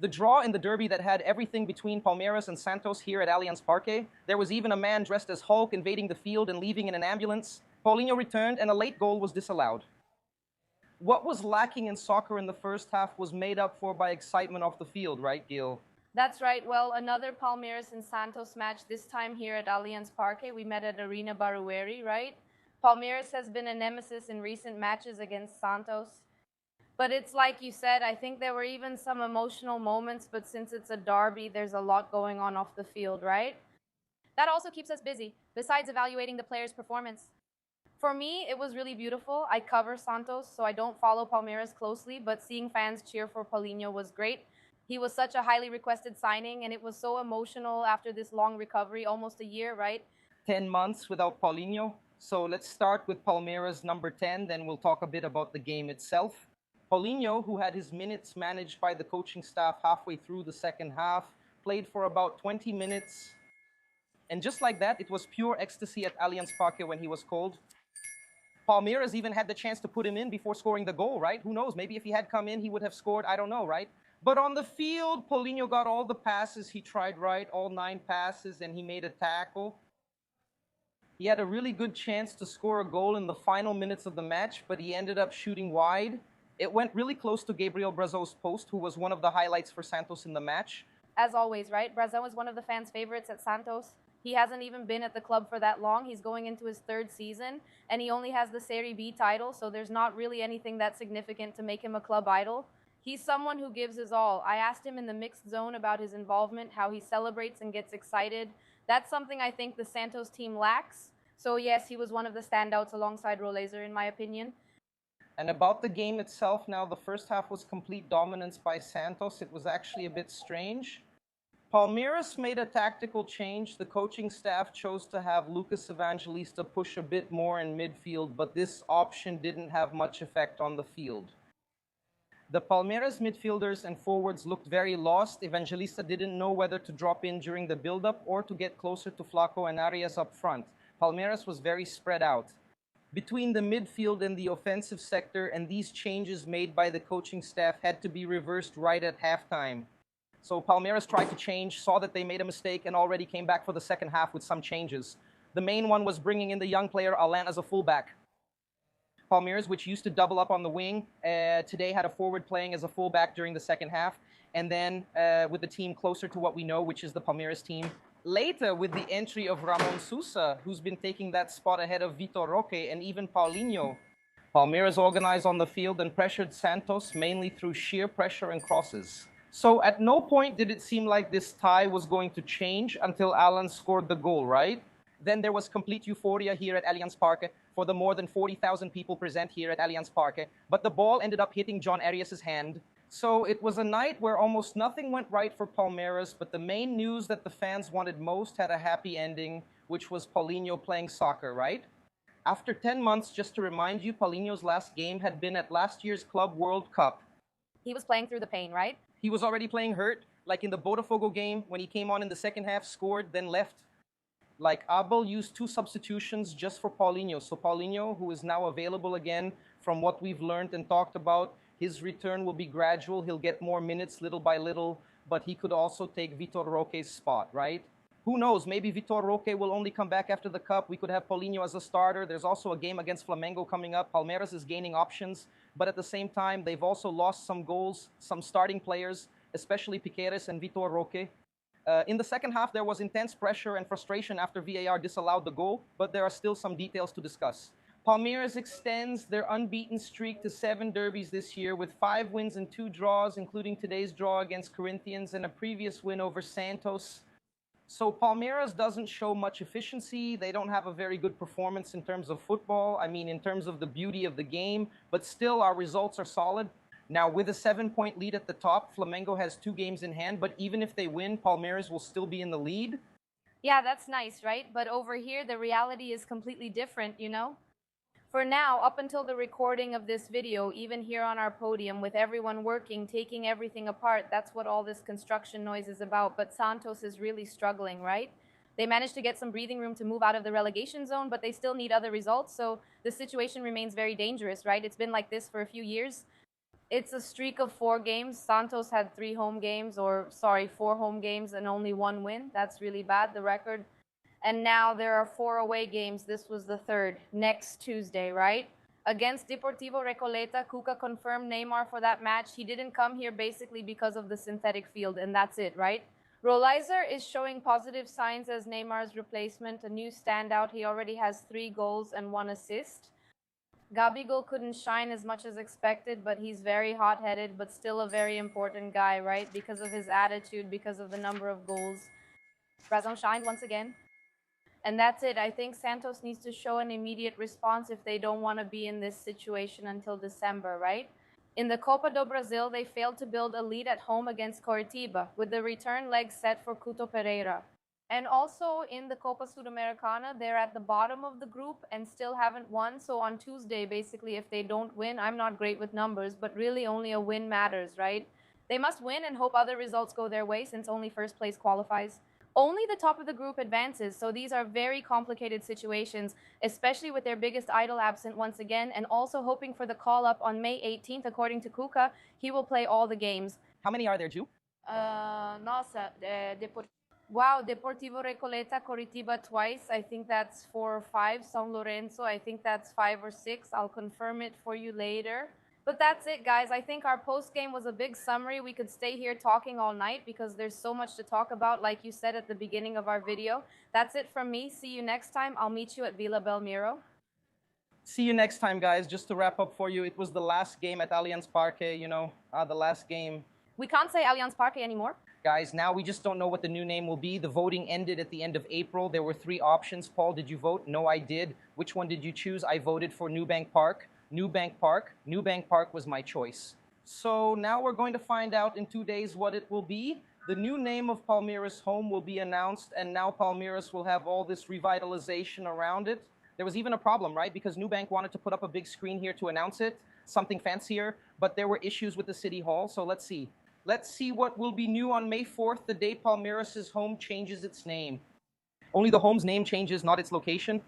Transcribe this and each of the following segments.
The draw in the derby that had everything between Palmeiras and Santos here at Allianz Parque. There was even a man dressed as Hulk invading the field and leaving in an ambulance. Paulinho returned and a late goal was disallowed. What was lacking in soccer in the first half was made up for by excitement off the field, right, Gil? That's right. Well, another Palmeiras and Santos match, this time here at Allianz Parque. We met at Arena Barueri, right? Palmeiras has been a nemesis in recent matches against Santos. But it's like you said, I think there were even some emotional moments, but since it's a derby, there's a lot going on off the field, right? That also keeps us busy, besides evaluating the player's performance. For me, it was really beautiful. I cover Santos, so I don't follow Palmeiras closely, but seeing fans cheer for Paulinho was great. He was such a highly requested signing, and it was so emotional after this long recovery, almost a year, right? 10 months without Paulinho. So let's start with Palmeiras number 10, then we'll talk a bit about the game itself. Paulinho, who had his minutes managed by the coaching staff halfway through the second half, played for about 20 minutes. And just like that, it was pure ecstasy at Allianz Parque when he was called. Palmeiras even had the chance to put him in before scoring the goal, right? Who knows? Maybe if he had come in, he would have scored. I don't know, right? But on the field, Paulinho got all the passes he tried right, all 9 passes, and he made a tackle. He had a really good chance to score a goal in the final minutes of the match, but he ended up shooting wide. It went really close to Gabriel Brazo's post, who was one of the highlights for Santos in the match. As always, right? Brazo is one of the fans' favorites at Santos. He hasn't even been at the club for that long. He's going into his 3rd season, and he only has the Serie B title, so there's not really anything that significant to make him a club idol. He's someone who gives his all. I asked him in the mixed zone about his involvement, how he celebrates and gets excited. That's something I think the Santos team lacks. So yes, he was one of the standouts alongside Rolezer, in my opinion. And about the game itself now, the first half was complete dominance by Santos. It was actually a bit strange. Palmeiras made a tactical change. The coaching staff chose to have Lucas Evangelista push a bit more in midfield, but this option didn't have much effect on the field. The Palmeiras midfielders and forwards looked very lost. Evangelista didn't know whether to drop in during the build-up or to get closer to Flaco and Arias up front. Palmeiras was very spread out between the midfield and the offensive sector, and these changes made by the coaching staff had to be reversed right at halftime. So Palmeiras tried to change, saw that they made a mistake, and already came back for the second half with some changes. The main one was bringing in the young player Allianz as a fullback. Palmeiras, which used to double up on the wing, today had a forward playing as a fullback during the second half, and then with the team closer to what we know, which is the Palmeiras team. Later, with the entry of Ramon Sousa, who's been taking that spot ahead of Vitor Roque and even Paulinho, Palmeiras organized on the field and pressured Santos mainly through sheer pressure and crosses. So at no point did it seem like this tie was going to change until Allianz scored the goal, right? Then there was complete euphoria here at Allianz Parque for the more than 40,000 people present here at Allianz Parque, but the ball ended up hitting John Arias' hand. So it was a night where almost nothing went right for Palmeiras, but the main news that the fans wanted most had a happy ending, which was Paulinho playing soccer, right? After 10 months, just to remind you, Paulinho's last game had been at last year's Club World Cup. He was playing through the pain, right? He was already playing hurt, like in the Botafogo game when he came on in the second half, scored, then left. Like Abel used 2 substitutions just for Paulinho. So Paulinho, who is now available again, from what we've learned and talked about, his return will be gradual. He'll get more minutes little by little, but he could also take Vitor Roque's spot, right? Who knows? Maybe Vitor Roque will only come back after the Cup. We could have Paulinho as a starter. There's also a game against Flamengo coming up. Palmeiras is gaining options, but at the same time, they've also lost some goals, some starting players, especially Piqueires and Vitor Roque. In the second half, there was intense pressure and frustration after VAR disallowed the goal, but there are still some details to discuss. Palmeiras extends their unbeaten streak to 7 derbies this year with 5 wins and 2 draws, including today's draw against Corinthians and a previous win over Santos. So Palmeiras doesn't show much efficiency. They don't have a very good performance in terms of football. I mean, in terms of the beauty of the game, but still our results are solid. Now, with a 7-point lead at the top, Flamengo has 2 games in hand, but even if they win, Palmeiras will still be in the lead. Yeah, that's nice, right? But over here, the reality is completely different, you know? For now, up until the recording of this video, even here on our podium, with everyone working, taking everything apart, that's what all this construction noise is about. But Santos is really struggling, right? They managed to get some breathing room to move out of the relegation zone, but they still need other results. So the situation remains very dangerous, right? It's been like this for a few years. It's a streak of 4 games. Santos had 4 home games and only 1 win. That's really bad, the record. And now there are 4 away games. This was the third, next Tuesday, right? Against Deportivo Recoleta, Cuca confirmed Neymar for that match. He didn't come here basically because of the synthetic field, and that's it, right? Rolaiser is showing positive signs as Neymar's replacement, a new standout. He already has 3 goals and 1 assist. Gabigol couldn't shine as much as expected, but he's very hot-headed, but still a very important guy, right? Because of his attitude, because of the number of goals. Brazão shined once again. And that's it. I think Santos needs to show an immediate response if they don't want to be in this situation until December, right? In the Copa do Brasil, they failed to build a lead at home against Coritiba, with the return leg set for Couto Pereira. And also in the Copa Sudamericana, they're at the bottom of the group and still haven't won. So on Tuesday, basically, if they don't win, I'm not great with numbers, but really only a win matters, right? They must win and hope other results go their way since only first place qualifies. Only the top of the group advances, so these are very complicated situations, especially with their biggest idol absent once again, and also hoping for the call-up on May 18th. According to Cuca, he will play all the games. How many are there, Ju? Wow, Deportivo Recoleta, Coritiba twice. I think that's 4 or 5. São Lourenço, I think that's 5 or 6. I'll confirm it for you later. But that's it, guys. I think our post-game was a big summary. We could stay here talking all night because there's so much to talk about, like you said at the beginning of our video. That's it from me. See you next time. I'll meet you at Vila Belmiro. See you next time, guys. Just to wrap up for you, it was the last game at Allianz Parque, the last game. We can't say Allianz Parque anymore. Guys, now we just don't know what the new name will be. The voting ended at the end of April. There were 3 options. Paul, did you vote? No, I did. Which one did you choose? I voted for Nubank Park. Nubank Park. Nubank Park was my choice. So now we're going to find out in 2 days what it will be. The new name of Palmeiras home will be announced, and now Palmeiras will have all this revitalization around it. There was even a problem, right? Because Nubank wanted to put up a big screen here to announce it, something fancier, but there were issues with the city hall, so let's see. Let's see what will be new on May 4th, the day Palmeiras' home changes its name. Only the home's name changes, not its location.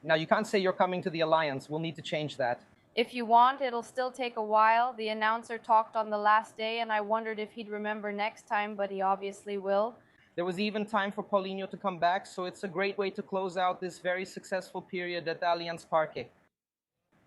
Now, you can't say you're coming to the Alliance. We'll need to change that. If you want, it'll still take a while. The announcer talked on the last day, and I wondered if he'd remember next time, but he obviously will. There was even time for Paulinho to come back, so it's a great way to close out this very successful period at Allianz Parque.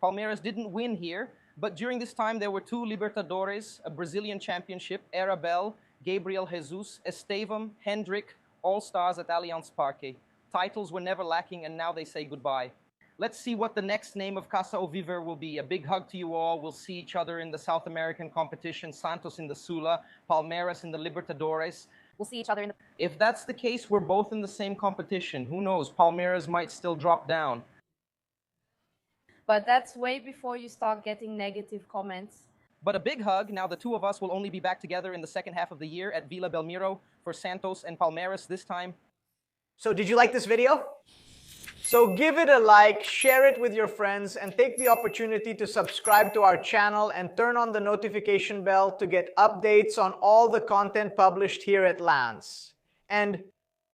Palmeiras didn't win here, but during this time there were 2 Libertadores, a Brazilian championship, Arabel, Gabriel Jesus, Estevão, Hendrick, all stars at Allianz Parque. Titles were never lacking, and now they say goodbye. Let's see what the next name of Casa Oviver will be. A big hug to you all. We'll see each other in the South American competition, Santos in the Sula, Palmeiras in the Libertadores. We'll see each other in the... If that's the case, we're both in the same competition. Who knows? Palmeiras might still drop down. But that's way before you start getting negative comments. But a big hug. Now the 2 of us will only be back together in the second half of the year at Vila Belmiro for Santos and Palmeiras this time. So did you like this video? So give it a like, share it with your friends, and take the opportunity to subscribe to our channel and turn on the notification bell to get updates on all the content published here at Lance. And